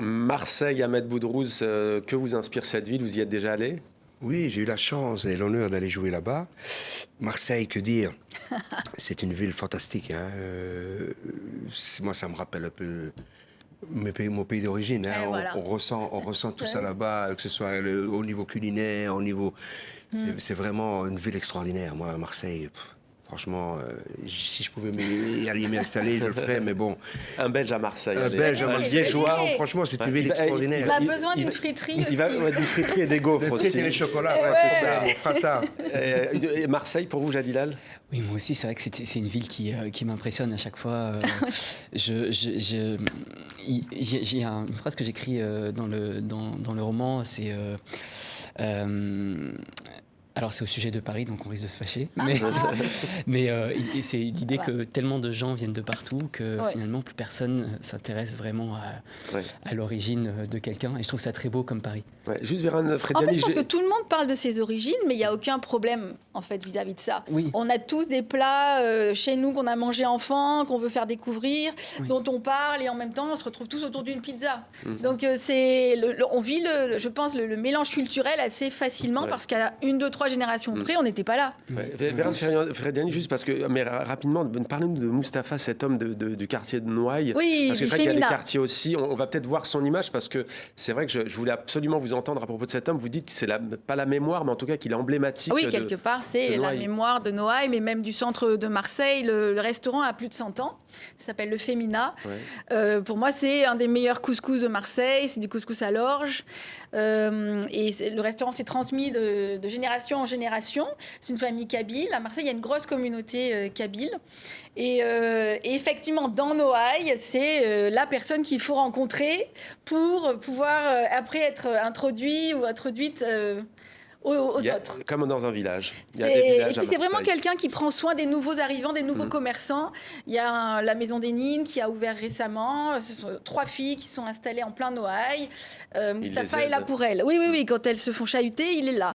Marseille, Ahmed Boudrouz, que vous inspire cette ville? Vous y êtes déjà allé? Oui, j'ai eu la chance et l'honneur d'aller jouer là-bas. Marseille, que dire? C'est une ville fantastique. Hein. Moi, ça me rappelle un peu mon pays d'origine. Hein. Voilà. On ressent tout ça là-bas, que ce soit au niveau culinaire, au niveau... C'est vraiment une ville extraordinaire. Moi, Marseille... Franchement, si je pouvais aller m'y installer, je le ferais, mais bon. Un Belge à Marseille. Un Belge à Marseille. Liégeois. Franchement, c'est une ville extraordinaire. Il a besoin d'une friterie Il va d'une friterie et des gaufres aussi. Des frites et des chocolats, ouais, c'est ça, on fera ça. Et Marseille, pour vous, Jadilal? Oui, moi aussi, c'est vrai que c'est une ville qui m'impressionne à chaque fois. J'ai une phrase que j'écris dans le roman, c'est... alors c'est au sujet de Paris, donc on risque de se fâcher. Mais c'est l'idée que tellement de gens viennent de partout que finalement plus personne s'intéresse vraiment à l'origine de quelqu'un. Et je trouve ça très beau comme Paris. Ouais. Juste Vérane Frediani. En fait, je pense que tout le monde parle de ses origines, mais il n'y a aucun problème en fait vis-à-vis de ça. Oui. On a tous des plats chez nous qu'on a mangé enfant, qu'on veut faire découvrir, dont on parle, et en même temps on se retrouve tous autour d'une pizza. Donc on vit je pense le mélange culturel assez facilement parce qu'à 1, 2, 3 générations près, on n'était pas là. Vérane Frediani, juste parce que, mais rapidement, parlez-nous de Mustapha, cet homme du quartier de Noailles. Oui, parce que c'est vrai qu'il y a des quartiers aussi. On va peut-être voir son image parce que c'est vrai que je voulais absolument vous entendre à propos de cet homme. Vous dites que c'est pas la mémoire, mais en tout cas qu'il est emblématique. Oui, quelque part, c'est la mémoire de Noailles, mais même du centre de Marseille. Le restaurant a plus de 100 ans. Ça s'appelle le Femina. Pour moi, c'est un des meilleurs couscous de Marseille. C'est du couscous à l'orge. Et le restaurant s'est transmis de génération en génération. C'est une famille kabyle. À Marseille, il y a une grosse communauté kabyle. Et effectivement, dans Noailles, c'est la personne qu'il faut rencontrer pour pouvoir après être introduit ou introduite aux autres. Comme dans un village. Il y a Et des villages puis à c'est vraiment Marseille. quelqu'un qui prend soin des nouveaux arrivants, des nouveaux commerçants. Il y a la Maison des Nines qui a ouvert récemment. Ce sont 3 filles qui sont installées en plein Noailles. Mustapha est là pour elles. Oui, quand elles se font chahuter, il est là.